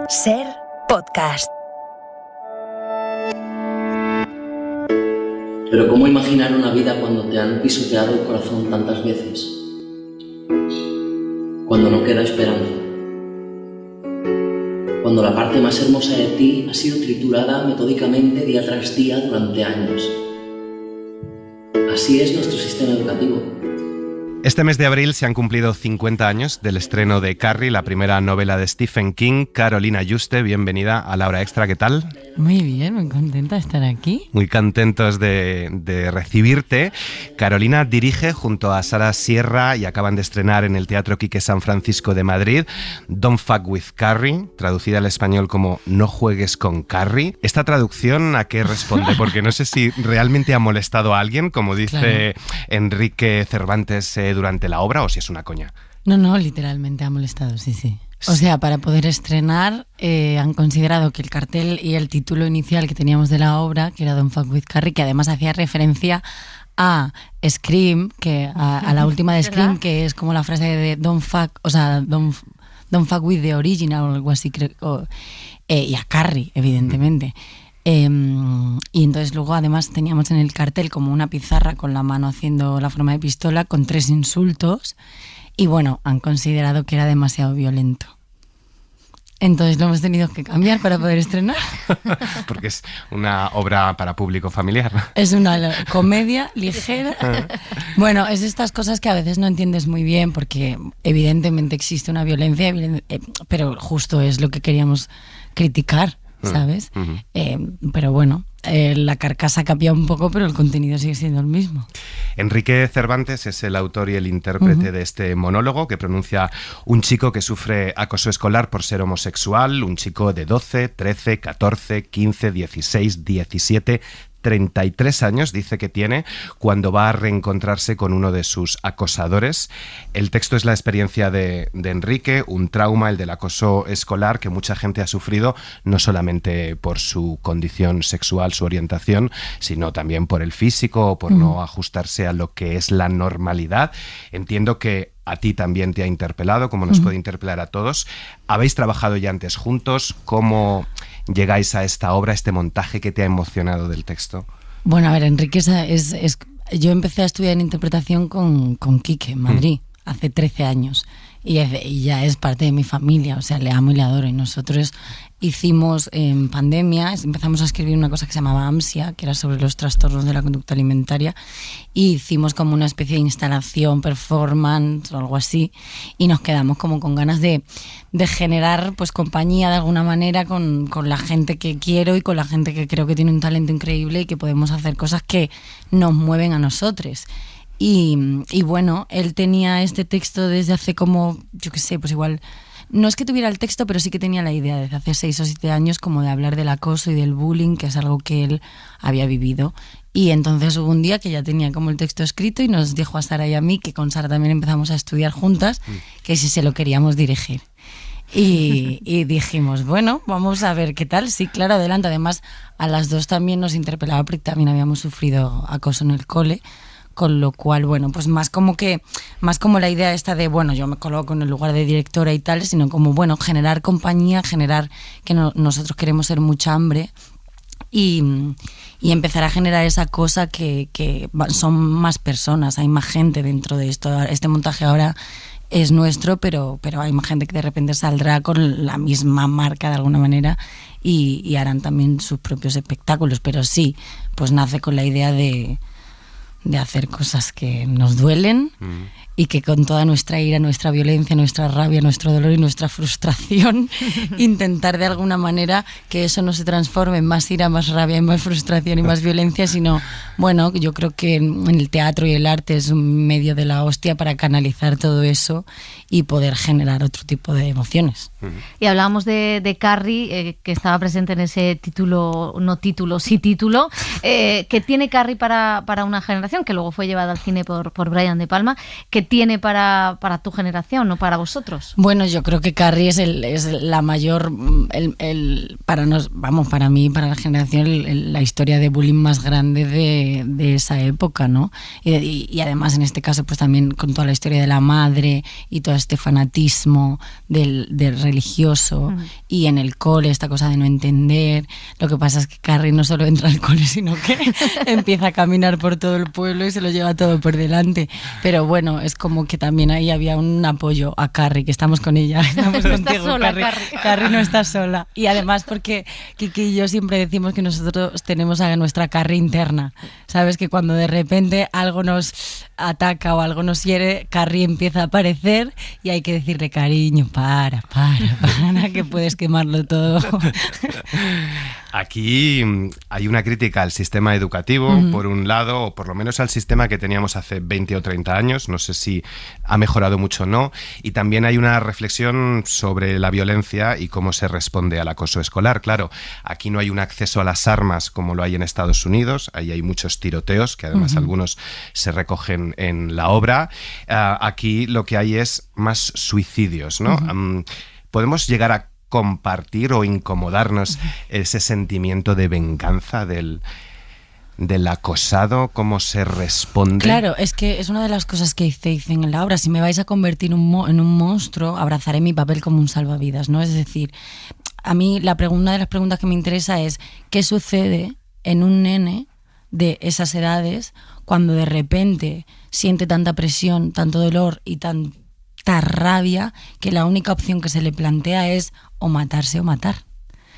Ser podcast. Pero ¿cómo imaginar una vida cuando te han pisoteado el corazón tantas veces? Cuando no queda esperanza. Cuando la parte más hermosa de ti ha sido triturada metódicamente día tras día durante años. Así es nuestro sistema educativo. Este mes de abril se han cumplido 50 años del estreno de Carrie, la primera novela de Stephen King. Carolina Juste, bienvenida a La Hora Extra, ¿qué tal? Muy bien, muy contenta de estar aquí. Muy contentos de recibirte. Carolina dirige junto a Sara Sierra y acaban de estrenar en el Teatro Quique San Francisco de Madrid Don't Fuck With Carrie, traducida al español como No juegues con Carrie. ¿Esta traducción a qué responde? Porque no sé si realmente ha molestado a alguien, como dice Enrique Cervantes durante la obra, o si es una coña. No, literalmente ha molestado, sí. O sea, para poder estrenar han considerado que el cartel y el título inicial que teníamos de la obra, que era Don't Fuck With Carrie, que además hacía referencia a Scream, a la última de Scream, que es como la frase de Don't Fuck, o sea, Don't Fuck With the Original o algo así, creo, y a Carrie, evidentemente. Y entonces luego además teníamos en el cartel como una pizarra con la mano haciendo la forma de pistola con 3 insultos y bueno, han considerado que era demasiado violento. Entonces lo hemos tenido que cambiar para poder estrenar. Porque es una obra para público familiar. Es una comedia ligera. Bueno, es estas cosas que a veces no entiendes muy bien porque evidentemente existe una violencia, pero justo es lo que queríamos criticar, ¿sabes? Pero bueno, la carcasa cambia un poco, pero el contenido sigue siendo el mismo. Enrique Cervantes es el autor y el intérprete de este monólogo que pronuncia un chico que sufre acoso escolar por ser homosexual, un chico de 12, 13, 14, 15, 16, 17, 33 años dice que tiene cuando va a reencontrarse con uno de sus acosadores. El texto es la experiencia de Enrique, un trauma, el del acoso escolar que mucha gente ha sufrido, no solamente por su condición sexual, su orientación, sino también por el físico o por no ajustarse a lo que es la normalidad. Entiendo que a ti también te ha interpelado, como nos puede interpelar a todos. ¿Habéis trabajado ya antes juntos? ¿Cómo llegáis a esta obra, a este montaje que te ha emocionado del texto? Bueno, a ver, Enrique yo empecé a estudiar interpretación con Quique en Madrid hace 13 años y ya es parte de mi familia, o sea, le amo y le adoro. Y nosotros hicimos en pandemia, empezamos a escribir una cosa que se llamaba Ansia, que era sobre los trastornos de la conducta alimentaria, y hicimos como una especie de instalación, performance o algo así, y nos quedamos como con ganas de generar pues compañía de alguna manera con la gente que quiero y con la gente que creo que tiene un talento increíble y que podemos hacer cosas que nos mueven a nosotros. Y bueno, él tenía este texto desde hace como, yo qué sé, pues igual, no es que tuviera el texto, pero sí que tenía la idea desde hace 6 o 7 años como de hablar del acoso y del bullying, que es algo que él había vivido. Y entonces hubo un día que ya tenía como el texto escrito y nos dijo a Sara y a mí, que con Sara también empezamos a estudiar juntas, que si se lo queríamos dirigir. Y dijimos, bueno, vamos a ver qué tal. Sí, claro, adelante. Además, a las dos también nos interpelaba porque también habíamos sufrido acoso en el cole. Con lo cual, bueno, pues más como la idea esta de, bueno, yo me coloco en el lugar de directora y tal, sino como, bueno, generar compañía, generar que nosotros queremos ser mucha hambre y empezar a generar esa cosa que son más personas, hay más gente dentro de esto. Este montaje ahora es nuestro, pero hay más gente que de repente saldrá con la misma marca de alguna manera y harán también sus propios espectáculos, pero sí, pues nace con la idea de hacer cosas que nos duelen y que con toda nuestra ira, nuestra violencia, nuestra rabia, nuestro dolor y nuestra frustración intentar de alguna manera que eso no se transforme en más ira, más rabia, en más frustración y más violencia, sino, bueno, yo creo que en el teatro y el arte es un medio de la hostia para canalizar todo eso y poder generar otro tipo de emociones. Y hablábamos de Carrie, que estaba presente en ese título, no título, sí título, que tiene Carrie para una generación, que luego fue llevada al cine por Brian De Palma, que tiene para tu generación o para vosotros? Bueno, yo creo que Carrie es la mayor, para mí, para la generación, la historia de bullying más grande de esa época, ¿no? Y además en este caso pues también con toda la historia de la madre y todo este fanatismo del religioso y en el cole esta cosa de no entender. Lo que pasa es que Carrie no solo entra al cole, sino que empieza a caminar por todo el pueblo y se lo lleva todo por delante. Pero bueno, es como que también ahí había un apoyo a Carrie, que estamos con ella, estamos No contigo, está sola, Carrie. Carrie no está sola. Y además porque Kiki y yo siempre decimos que nosotros tenemos a nuestra Carrie interna. Sabes que cuando de repente algo nos ataca o algo nos hiere, Carrie empieza a aparecer y hay que decirle, cariño, para, que puedes quemarlo todo. Aquí hay una crítica al sistema educativo, por un lado, o por lo menos al sistema que teníamos hace 20 o 30 años, no sé si ha mejorado mucho o no, y también hay una reflexión sobre la violencia y cómo se responde al acoso escolar. Claro, aquí no hay un acceso a las armas como lo hay en Estados Unidos, ahí hay muchos tiroteos, que además algunos se recogen en la obra. Aquí lo que hay es más suicidios, ¿no? Podemos llegar a compartir o incomodarnos ese sentimiento de venganza del acosado, cómo se responde. Claro, es que es una de las cosas que dicen en la obra: si me vais a convertir en un monstruo, abrazaré mi papel como un salvavidas, ¿no? Es decir, a mí una de las preguntas que me interesa es ¿qué sucede en un nene de esas edades cuando de repente siente tanta presión, tanto dolor y tanta rabia que la única opción que se le plantea es o matarse o matar?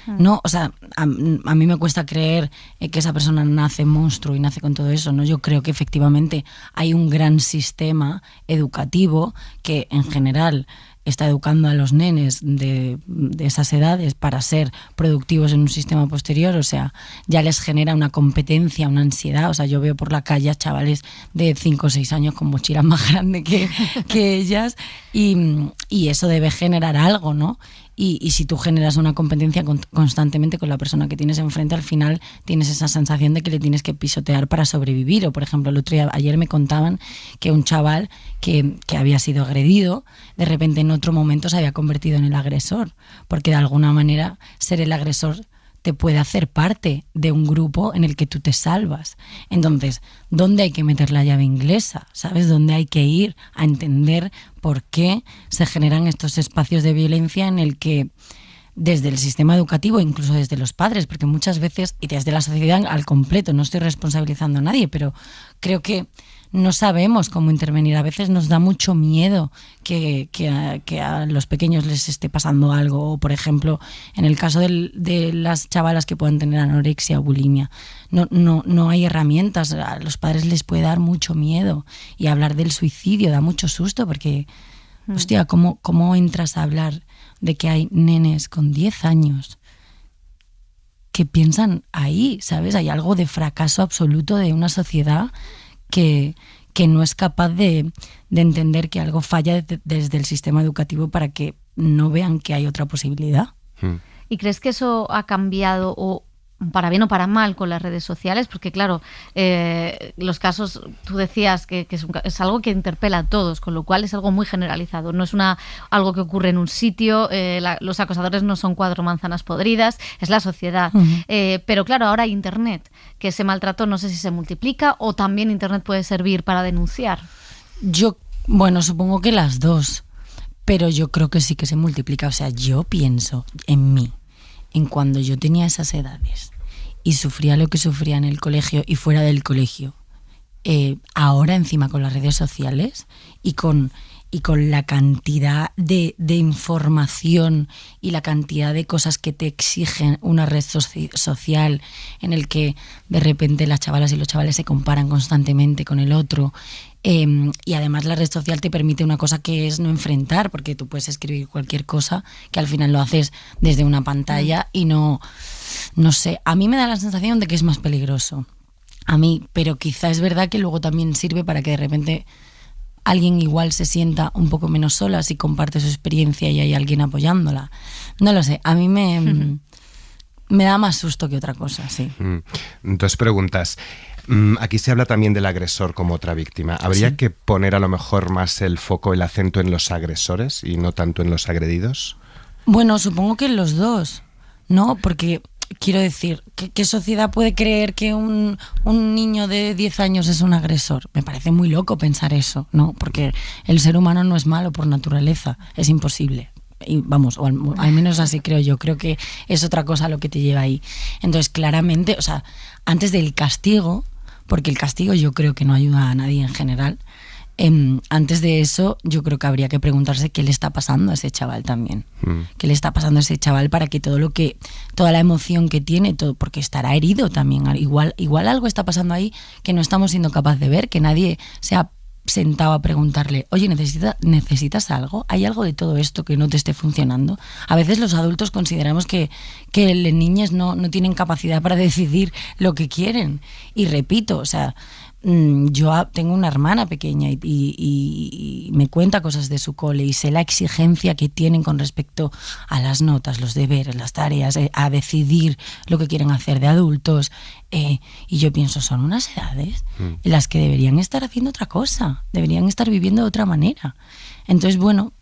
No, o sea, a mí me cuesta creer que esa persona nace monstruo y nace con todo eso, ¿no? Yo creo que efectivamente hay un gran sistema educativo que en general está educando a los nenes de esas edades para ser productivos en un sistema posterior, o sea, ya les genera una competencia, una ansiedad. O sea, yo veo por la calle a chavales de 5 o 6 años con mochilas más grandes que ellas y eso debe generar algo, ¿no? Y si tú generas una competencia constantemente con la persona que tienes enfrente, al final tienes esa sensación de que le tienes que pisotear para sobrevivir. O, por ejemplo, ayer me contaban que un chaval que había sido agredido, de repente en otro momento se había convertido en el agresor, porque de alguna manera ser el agresor te puede hacer parte de un grupo en el que tú te salvas. Entonces, ¿dónde hay que meter la llave inglesa? ¿Sabes? ¿Dónde hay que ir a entender por qué se generan estos espacios de violencia en el que desde el sistema educativo, incluso desde los padres, porque muchas veces, y desde la sociedad al completo, no estoy responsabilizando a nadie, pero creo que no sabemos cómo intervenir. A veces nos da mucho miedo que a los pequeños les esté pasando algo. O, por ejemplo, en el caso de las chavalas que puedan tener anorexia o bulimia, no hay herramientas. A los padres les puede dar mucho miedo. Y hablar del suicidio da mucho susto porque, hostia, ¿cómo entras a hablar de que hay nenes con 10 años que piensan ahí, ¿sabes? Hay algo de fracaso absoluto de una sociedad que no es capaz de entender que algo falla desde el sistema educativo para que no vean que hay otra posibilidad. ¿Y crees que eso ha cambiado o para bien o para mal con las redes sociales? Porque claro, los casos, tú decías que es algo que interpela a todos, con lo cual es algo muy generalizado. No es algo que ocurre en un sitio, los acosadores no son 4 manzanas podridas, es la sociedad. Pero claro, ahora hay Internet, que ese maltrato no sé si se multiplica o también Internet puede servir para denunciar. Bueno, supongo que las dos, pero yo creo que sí que se multiplica. O sea, yo pienso en mí, en cuando yo tenía esas edades y sufría lo que sufría en el colegio y fuera del colegio, ahora encima con las redes sociales y con la cantidad de información y la cantidad de cosas que te exigen una red social en el que de repente las chavalas y los chavales se comparan constantemente con el otro. Y además la red social te permite una cosa que es no enfrentar, porque tú puedes escribir cualquier cosa que al final lo haces desde una pantalla y no sé, a mí me da la sensación de que es más peligroso a mí, pero quizá es verdad que luego también sirve para que de repente alguien igual se sienta un poco menos sola si comparte su experiencia y hay alguien apoyándola. No lo sé, a mí me da más susto que otra cosa, sí. 2 preguntas. Aquí se habla también del agresor como otra víctima. ¿Habría que poner a lo mejor más el foco, el acento en los agresores y no tanto en los agredidos? Bueno, supongo que en los dos, ¿no? Porque quiero decir, ¿qué sociedad puede creer que un niño de 10 años es un agresor? Me parece muy loco pensar eso, ¿no? Porque el ser humano no es malo por naturaleza, es imposible. Y vamos, o al menos así creo yo. Creo que es otra cosa lo que te lleva ahí. Entonces, claramente, o sea, antes del castigo, porque el castigo yo creo que no ayuda a nadie en general, antes de eso yo creo que habría que preguntarse qué le está pasando a ese chaval también. ¿Qué le está pasando a ese chaval para que toda la emoción que tiene, todo, porque estará herido también. Igual algo está pasando ahí que no estamos siendo capaces de ver, que nadie se ha sentado a preguntarle, oye, ¿necesitas algo? ¿Hay algo de todo esto que no te esté funcionando? A veces los adultos consideramos que las niñas no tienen capacidad para decidir lo que quieren. Y repito, o sea, yo tengo una hermana pequeña y me cuenta cosas de su cole y sé la exigencia que tienen con respecto a las notas, los deberes, las tareas, a decidir lo que quieren hacer de adultos. Y yo pienso, son unas edades en las que deberían estar haciendo otra cosa, deberían estar viviendo de otra manera. Entonces, bueno,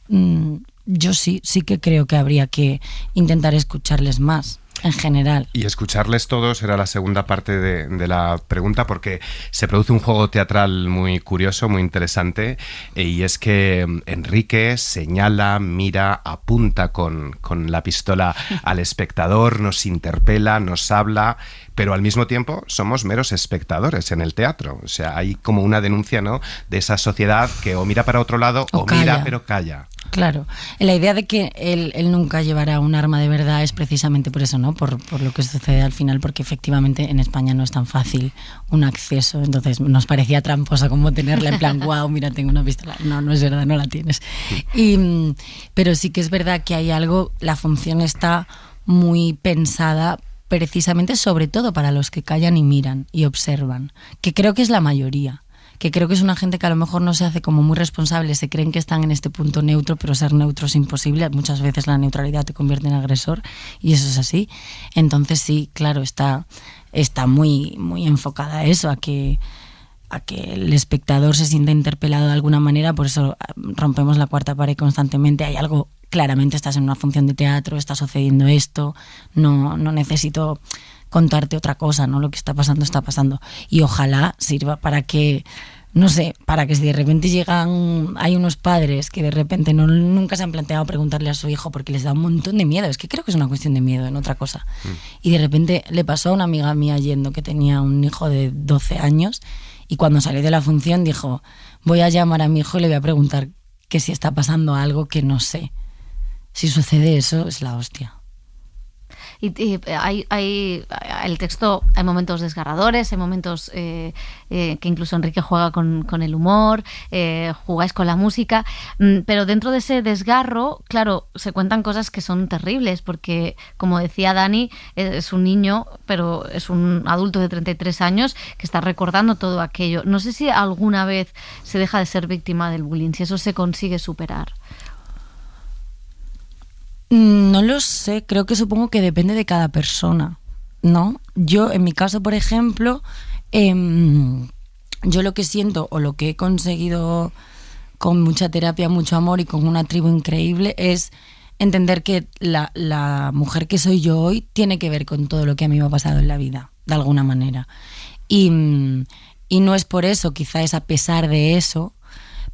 yo sí que creo que habría que intentar escucharles más. En general. Y escucharles todos era la segunda parte de la pregunta, porque se produce un juego teatral muy curioso, muy interesante, y es que Enrique señala, mira, apunta con la pistola al espectador, nos interpela, nos habla, pero al mismo tiempo somos meros espectadores en el teatro. O sea, hay como una denuncia, ¿no?, de esa sociedad que o mira para otro lado o mira pero calla. Claro, la idea de que él nunca llevará un arma de verdad es precisamente por eso, ¿no? Por lo que sucede al final, porque efectivamente en España no es tan fácil un acceso, entonces nos parecía tramposa como tenerla en plan, wow, mira, tengo una pistola. No es verdad, no la tienes. Pero sí que es verdad que hay algo, la función está muy pensada precisamente sobre todo para los que callan y miran y observan, que creo que es la mayoría. Que creo que es una gente que a lo mejor no se hace como muy responsable, se creen que están en este punto neutro, pero ser neutro es imposible. Muchas veces la neutralidad te convierte en agresor y eso es así. Entonces sí, claro, está muy, muy enfocada a eso, a que el espectador se sienta interpelado de alguna manera. Por eso rompemos la cuarta pared constantemente. Hay algo, claramente estás en una función de teatro, está sucediendo esto, no necesito contarte otra cosa, ¿no? Lo que está pasando. Y ojalá sirva para que, no sé, para que si de repente hay unos padres que de repente nunca se han planteado preguntarle a su hijo porque les da un montón de miedo, es que creo que es una cuestión de miedo, en otra cosa. Y de repente le pasó a una amiga mía yendo que tenía un hijo de 12 años y cuando salió de la función dijo, voy a llamar a mi hijo y le voy a preguntar que si está pasando algo que no sé. Si sucede eso, es la hostia. Y el texto, hay momentos desgarradores, hay momentos que incluso Enrique juega con el humor, jugáis con la música, pero dentro de ese desgarro, claro, se cuentan cosas que son terribles, porque como decía Dani, es un niño, pero es un adulto de 33 años que está recordando todo aquello. No sé si alguna vez se deja de ser víctima del bullying, si eso se consigue superar. No lo sé, supongo que depende de cada persona, ¿no? Yo, en mi caso, por ejemplo, yo lo que siento o lo que he conseguido con mucha terapia, mucho amor y con una tribu increíble es entender que la mujer que soy yo hoy tiene que ver con todo lo que a mí me ha pasado en la vida, de alguna manera. Y no es por eso, quizá es a pesar de eso,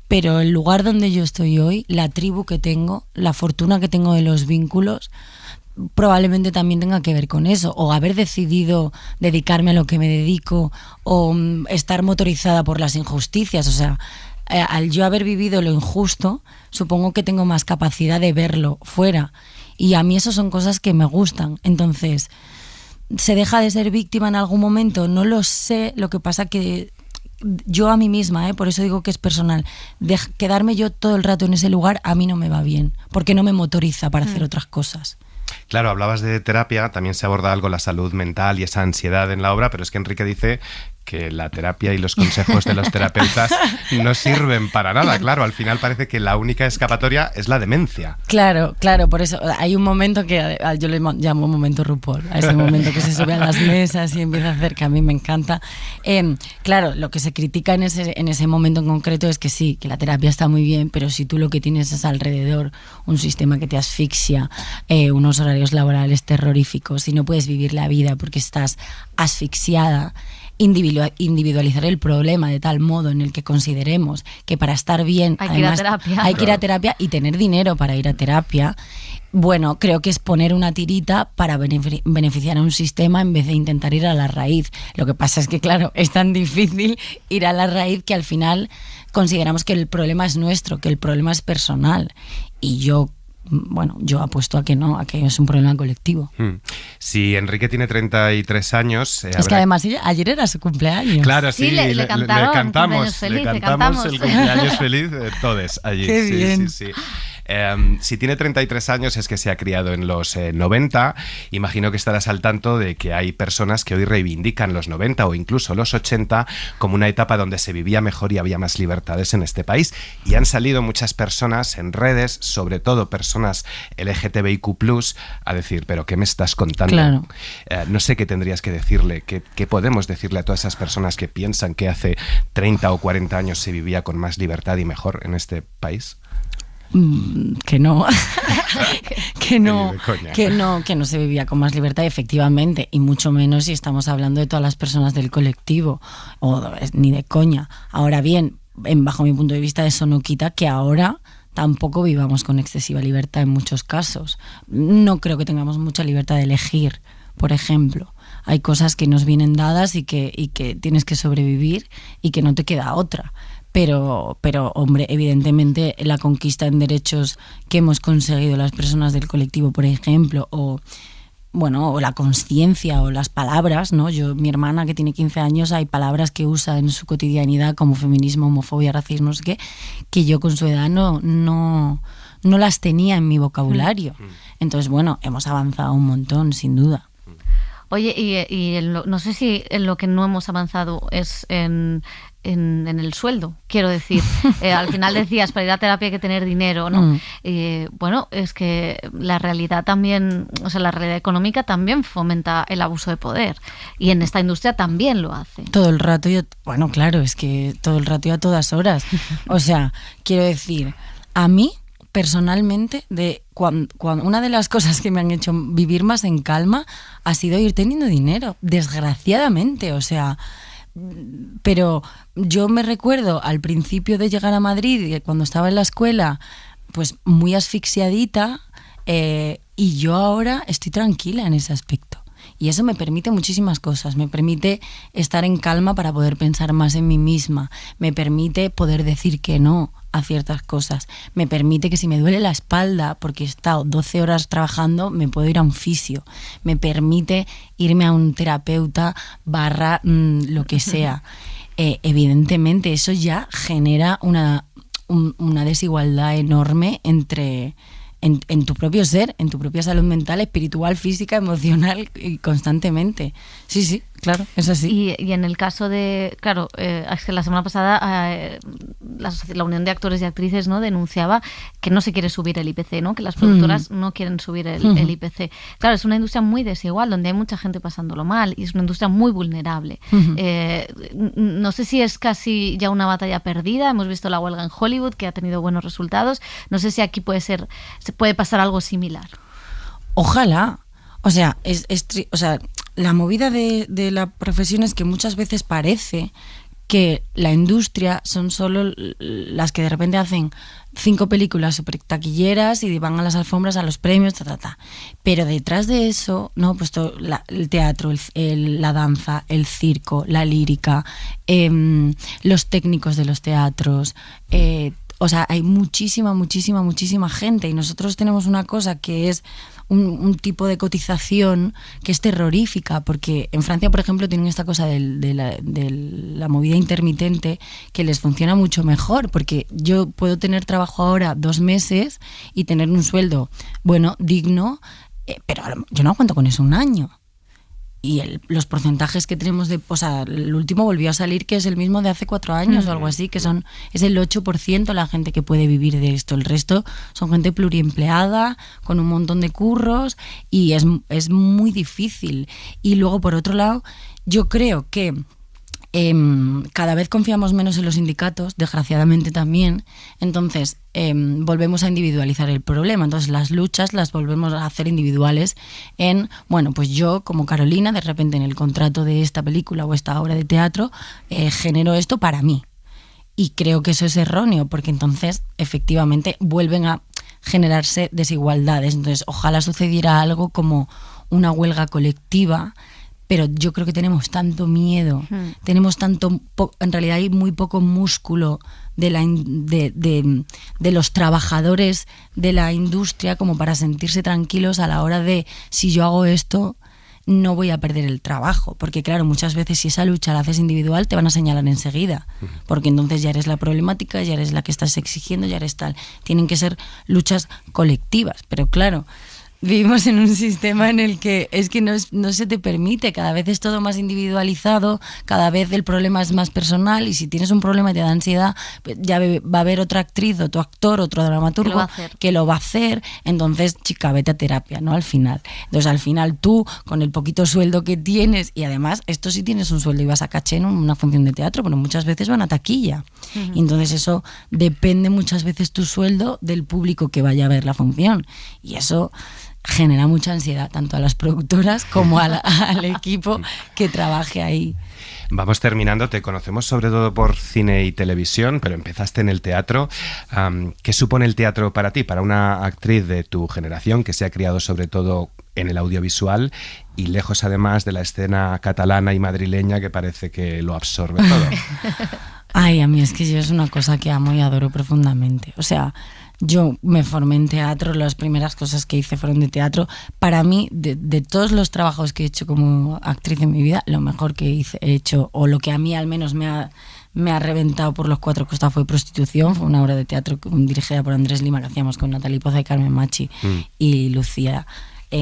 pero el lugar donde yo estoy hoy, la tribu que tengo, la fortuna que tengo de los vínculos, probablemente también tenga que ver con eso, o haber decidido dedicarme a lo que me dedico, o estar motorizada por las injusticias. O sea, al yo haber vivido lo injusto, supongo que tengo más capacidad de verlo fuera, y a mí eso son cosas que me gustan. Entonces, ¿se deja de ser víctima en algún momento? No lo sé, lo que pasa que yo a mí misma, por eso digo que es personal, quedarme yo todo el rato en ese lugar a mí no me va bien, porque no me motoriza para hacer otras cosas. Claro, hablabas de terapia, también se aborda algo la salud mental y esa ansiedad en la obra, pero es que Enrique dice que la terapia y los consejos de los terapeutas no sirven para nada. Claro, al final parece que la única escapatoria es la demencia. Claro, por eso hay un momento que yo le llamo momento RuPaul, a ese momento que se sube a las mesas y empieza a hacer, que a mí me encanta. Claro, lo que se critica en ese momento en concreto es que sí, que la terapia está muy bien, pero si tú lo que tienes es alrededor un sistema que te asfixia, unos horarios laborales terroríficos, y no puedes vivir la vida porque estás asfixiada, individualizar el problema de tal modo en el que consideremos que para estar bien hay que ir a terapia y tener dinero para ir a terapia. Bueno, creo que es poner una tirita para beneficiar a un sistema en vez de intentar ir a la raíz. Lo que pasa es que, claro, es tan difícil ir a la raíz que al final consideramos que el problema es nuestro, que el problema es personal. Y yo apuesto a que no, a que es un problema colectivo. Si Enrique tiene 33 años... es que además ayer era su cumpleaños. Claro, sí, le cantamos el cumpleaños feliz todos allí. Qué bien. Sí. Si tiene 33 años es que se ha criado en los 90. Imagino que estarás al tanto de que hay personas que hoy reivindican los 90 o incluso los 80 como una etapa donde se vivía mejor y había más libertades en este país. Y han salido muchas personas en redes, sobre todo personas LGTBIQ+, a decir, ¿pero qué me estás contando? Claro. No sé qué tendrías que decirle, qué podemos decirle a todas esas personas que piensan que hace 30 o 40 años se vivía con más libertad y mejor en este país. Que no, que no se vivía con más libertad, efectivamente, y mucho menos si estamos hablando de todas las personas del colectivo, ni de coña. Ahora bien, bajo mi punto de vista, eso no quita que ahora tampoco vivamos con excesiva libertad en muchos casos. No creo que tengamos mucha libertad de elegir, por ejemplo. Hay cosas que nos vienen dadas y que tienes que sobrevivir y que no te queda otra. Pero, hombre, evidentemente la conquista en derechos que hemos conseguido las personas del colectivo, por ejemplo, o la conciencia o las palabras, ¿no? Mi hermana, que tiene 15 años, hay palabras que usa en su cotidianidad como feminismo, homofobia, racismo, no sé qué, que yo con su edad no las tenía en mi vocabulario. Entonces, hemos avanzado un montón, sin duda. Oye, no sé si en lo que no hemos avanzado es en el sueldo, quiero decir. Al final decías, para ir a terapia hay que tener dinero, ¿no? Es que la realidad también, la realidad económica también fomenta el abuso de poder, y en esta industria también lo hace. Todo el rato, claro, es que todo el rato y a todas horas. Quiero decir, a mí personalmente, una de las cosas que me han hecho vivir más en calma ha sido ir teniendo dinero, desgraciadamente, pero yo me recuerdo al principio de llegar a Madrid, cuando estaba en la escuela, pues muy asfixiadita, y yo ahora estoy tranquila en ese aspecto. Y eso me permite muchísimas cosas. Me permite estar en calma para poder pensar más en mí misma. Me permite poder decir que no a ciertas cosas. Me permite que si me duele la espalda porque he estado 12 horas trabajando, me puedo ir a un fisio. Me permite irme a un terapeuta / lo que sea. Evidentemente eso ya genera una desigualdad enorme en tu propio ser, en tu propia salud mental, espiritual, física, emocional, y constantemente. Sí, claro, es así. Y en el caso de, claro, es que la semana pasada la Unión de Actores y Actrices, ¿no?, denunciaba que no se quiere subir el IPC, ¿no?, que las productoras no quieren subir el IPC. Claro, es una industria muy desigual, donde hay mucha gente pasándolo mal, y es una industria muy vulnerable. No sé si es casi ya una batalla perdida. Hemos visto la huelga en Hollywood, que ha tenido buenos resultados. No sé si aquí se puede pasar algo similar. Ojalá. La movida de la profesión es que muchas veces parece que la industria son solo las que de repente hacen 5 películas súper taquilleras y van a las alfombras, a los premios, Pero detrás de eso, ¿no?, pues todo, el teatro, la danza, el circo, la lírica, los técnicos de los teatros, hay muchísima gente, y nosotros tenemos una cosa que es un tipo de cotización que es terrorífica, porque en Francia, por ejemplo, tienen esta cosa de la movida intermitente que les funciona mucho mejor, porque yo puedo tener trabajo ahora 2 meses y tener un sueldo, digno, pero yo no aguanto con eso un año. los porcentajes que tenemos o sea, el último volvió a salir, que es el mismo de hace 4 años o algo así, que es el 8% la gente que puede vivir de esto. El resto son gente pluriempleada, con un montón de curros, y es muy difícil. Y luego, por otro lado, yo creo que cada vez confiamos menos en los sindicatos, desgraciadamente también. Entonces volvemos a individualizar el problema. Entonces las luchas las volvemos a hacer individuales en, bueno, pues yo como Carolina, de repente en el contrato de esta película o esta obra de teatro genero esto para mí. Y creo que eso es erróneo, porque entonces efectivamente vuelven a generarse desigualdades. Entonces ojalá sucediera algo como una huelga colectiva, pero yo creo que tenemos tanto miedo, tenemos en realidad hay muy poco músculo de los trabajadores de la industria como para sentirse tranquilos a la hora de, si yo hago esto, no voy a perder el trabajo. Porque claro, muchas veces si esa lucha la haces individual, te van a señalar enseguida, porque entonces ya eres la problemática, ya eres la que estás exigiendo, ya eres tal. Tienen que ser luchas colectivas, pero claro, vivimos en un sistema en el que es que no se te permite, cada vez es todo más individualizado, cada vez el problema es más personal, y si tienes un problema y te da ansiedad, ya va a haber otra actriz, otro actor, otro dramaturgo que lo va a hacer. Entonces, chica, vete a terapia, ¿no? Al final. Entonces, al final tú, con el poquito sueldo que tienes, y además, esto sí tienes un sueldo y vas a caché en una función de teatro, pero muchas veces van a taquilla. Y entonces eso depende muchas veces tu sueldo del público que vaya a ver la función. Y eso genera mucha ansiedad tanto a las productoras como al equipo que trabaje ahí. Vamos terminando, te conocemos sobre todo por cine y televisión, pero empezaste en el teatro. ¿Qué supone el teatro para ti, para una actriz de tu generación que se ha criado sobre todo en el audiovisual y lejos además de la escena catalana y madrileña que parece que lo absorbe todo? Ay, a mí es que yo es una cosa que amo y adoro profundamente. O sea, yo me formé en teatro, las primeras cosas que hice fueron de teatro. Para mí, de todos los trabajos que he hecho como actriz en mi vida, lo mejor que he hecho, o lo que a mí al menos me ha reventado por los 4 costados, fue Prostitución. Fue una obra de teatro dirigida por Andrés Lima, que hacíamos con Natalie Poza y Carmen Machi y Lucía.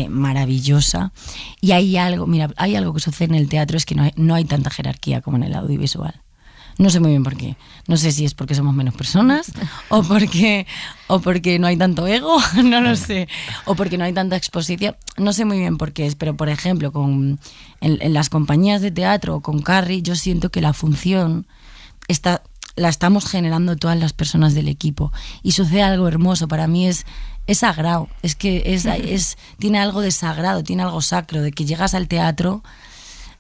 Maravillosa. Y hay algo que sucede en el teatro, es que no hay tanta jerarquía como en el audiovisual. No sé muy bien por qué. No sé si es porque somos menos personas o porque no hay tanto ego, no lo sé. O porque no hay tanta exposición. No sé muy bien por qué es, pero por ejemplo, en las compañías de teatro o con Carrie, yo siento que la función la estamos generando todas las personas del equipo. Y sucede algo hermoso. Para mí es sagrado. Es que tiene algo de sagrado, tiene algo sacro, de que llegas al teatro.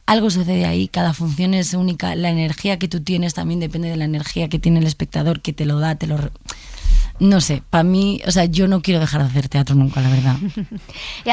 Algo sucede ahí, cada función es única, la energía que tú tienes también depende de la energía que tiene el espectador, que te lo da, no sé, para mí, o sea, yo no quiero dejar de hacer teatro nunca, la verdad.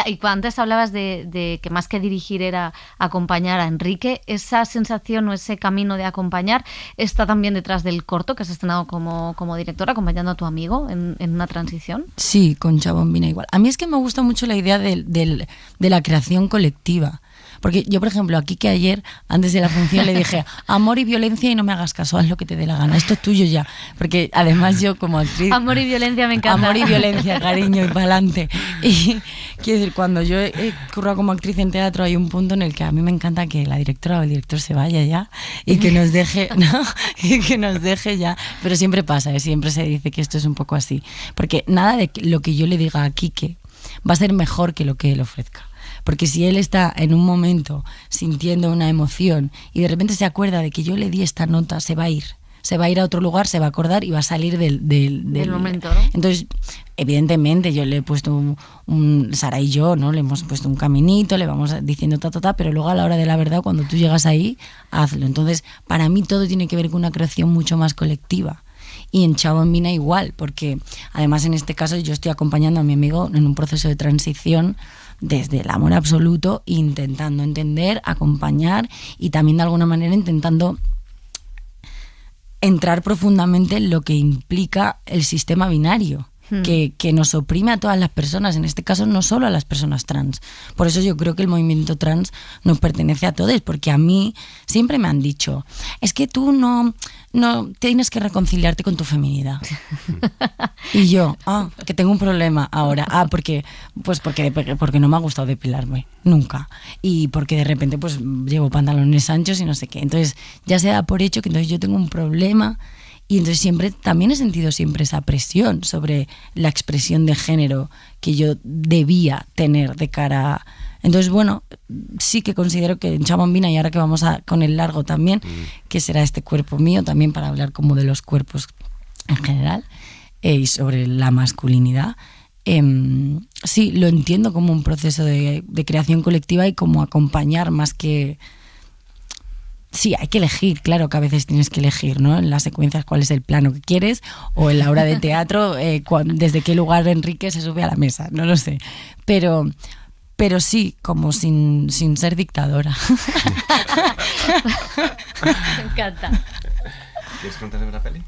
Y antes hablabas de que más que dirigir era acompañar a Enrique, ¿esa sensación o ese camino de acompañar está también detrás del corto que has estrenado como directora, acompañando a tu amigo en una transición? Sí, con Chabombina igual. A mí es que me gusta mucho la idea de la creación colectiva. Porque yo, por ejemplo, aquí que ayer, antes de la función, le dije amor y violencia y no me hagas caso, haz lo que te dé la gana, esto es tuyo ya. Porque además yo como actriz... Amor y violencia me encanta. Amor y violencia, cariño y pa'lante. Y quiero decir, cuando yo he currado como actriz en teatro, hay un punto en el que a mí me encanta que la directora o el director se vaya ya y que nos deje, ¿no? Y que nos deje ya. Pero siempre pasa, siempre se dice que esto es un poco así. Porque nada de lo que yo le diga a Quique va a ser mejor que lo que él ofrezca. Porque si él está en un momento sintiendo una emoción y de repente se acuerda de que yo le di esta nota, se va a ir a otro lugar, se va a acordar y va a salir del momento, ¿no? Entonces, evidentemente yo le he puesto Sara y yo, ¿no? Le hemos puesto un caminito, le vamos diciendo pero luego a la hora de la verdad, cuando tú llegas ahí, hazlo. Entonces, para mí todo tiene que ver con una creación mucho más colectiva. Y en Chabombina igual, porque además en este caso yo estoy acompañando a mi amigo en un proceso de transición desde el amor absoluto, intentando entender, acompañar y también de alguna manera intentando entrar profundamente en lo que implica el sistema binario. que nos oprime a todas las personas, en este caso no solo a las personas trans. Por eso yo creo que el movimiento trans nos pertenece a todos, porque a mí siempre me han dicho, es que tú no tienes que reconciliarte con tu feminidad. Y yo, que tengo un problema ahora. Porque no me ha gustado depilarme, nunca. Y porque de repente pues llevo pantalones anchos y no sé qué. Entonces ya se da por hecho que entonces yo tengo un problema. Y entonces también he sentido siempre esa presión sobre la expresión de género que yo debía tener de cara a... Entonces, bueno, sí que considero que en Chamambina, y ahora que vamos con el largo también, que será este cuerpo mío, también para hablar como de los cuerpos en general, y sobre la masculinidad, sí, lo entiendo como un proceso de creación colectiva y como acompañar más que... Sí, hay que elegir, claro que a veces tienes que elegir, ¿no? En las secuencias cuál es el plano que quieres, o en la obra de teatro desde qué lugar Enrique se sube a la mesa, no lo sé. Pero sí, como sin ser dictadora. Me encanta. ¿Quieres contar de una peli?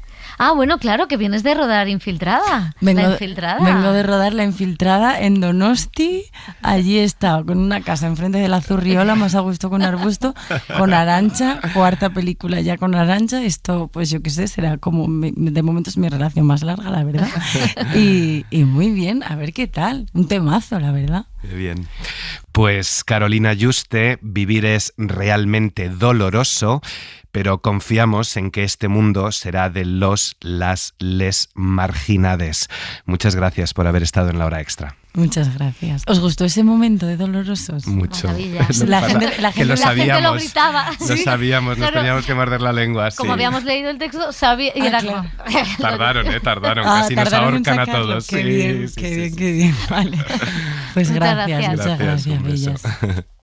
Bueno, claro, que vienes de rodar Infiltrada. Vengo de rodar La Infiltrada en Donosti. Allí he estado con una casa enfrente de la Zurriola, más a gusto con Arbusto, con Arantxa, cuarta película ya con Arantxa. Esto, pues yo qué sé, será como, de momento es mi relación más larga, la verdad. Y muy bien, a ver qué tal. Un temazo, la verdad. Qué bien. Pues Carolina Juste, vivir es realmente doloroso, pero confiamos en que este mundo será de les marginades. Muchas gracias por haber estado en La Hora Extra. Muchas gracias. ¿Os gustó ese momento de dolorosos? Maravilla. La gente lo gritaba. Lo sabíamos, claro. Nos teníamos que morder la lengua. Como habíamos leído el texto, sabía... Y era claro. Tardaron. Casi nos ahorcan a todos. Qué bien. Vale. Pues Muchas gracias, un bellas. beso.